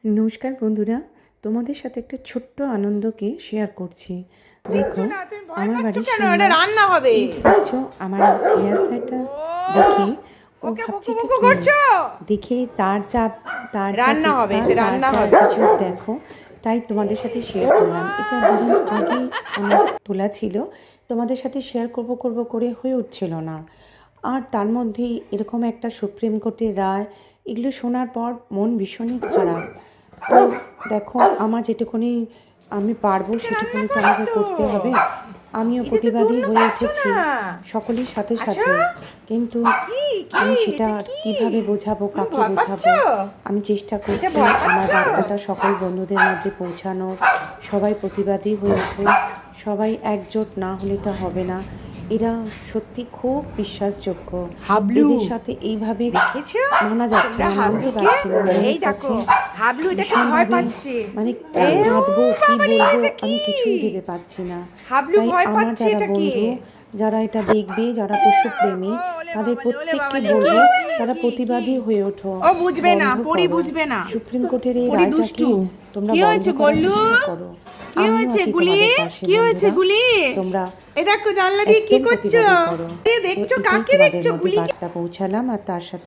নমস্কার বন্ধুরা, তোমাদের সাথে একটা ছোট্ট আনন্দকে শেয়ার করছি। দেখো, আমার বাড়ির সামনে রান্না হবে। এই যে দেখছো আমার হেয়ার ফ্রাইটা দেখে ও ভাবছে এটা কি? দেখে তার চাপ রান্না হবে, এতে রান্না হবে। কিছু দেখো, তাই তোমাদের সাথে শেয়ার করলাম। এটা দুদিন আগেই অনেক তোলা ছিল, তোমাদের সাথে শেয়ার করব করে হয়ে উঠছিল না। আর তার মধ্যেই এরকম একটা সুপ্রিম কোর্টের রায়, এগুলো শোনার পর মন ভীষণই খারাপ। তো দেখো, আমার যেটুকুনি আমি পারবো সেটুকুনি তো আমাকে করতে হবে। আমিও প্রতিবাদী হয়ে উঠেছি সকলের সাথে সাথে, কিন্তু আমি সেটা কিভাবে বোঝাবো, কাকে বোঝাবো, আমি চেষ্টা করছি আমার বার্তাটা সকল বন্ধুদের মধ্যে পৌঁছানো। সবাই প্রতিবাদী হয়ে ওঠো, সবাই একজোট না হলে তো হবে না। এরা সত্যি খুব বিশ্বাসযোগ্য। এদের সাথে এইভাবে মানা যাচ্ছে না, মানতে পারছি না। এই দেখো, হাবলু এটাকে ভয় পাচ্ছে। মানে কাঁদবো কি বলবো আমি কিছুই ভেবে পাচ্ছি না। হাবলু তাই ভয় আমার পাচ্ছে, যারা এটা কি? বন্ধু, যারা এটা দেখবে, যারা পশুপ্রেমী, তাদের প্রত্যেককে বলবো তারা প্রতিবাদী হয়ে ওঠো। ও বুঝবে না, বন্ধ পরি করো। বুঝবে না। সুপ্রিম কোর্টের এই পরি রায়টাকে দুষ্টু। তোমরা কি বন্ধ হয়েছে করার গল্লু? চেষ্টা করো। কি আমিও হয়েছে আছি গুলি? তোমাদের পাশে কি হয়েছে বন্ধুরা। গুলি? তোমরা এই দেখো জানলা দিয়ে কি একদম করছো? প্রতিবাদী করো। দেখছো এটাই কাকে তোমাদের দেখছো মধ্যে গুলি? বার্তা পৌঁছালাম, আর তার সাথে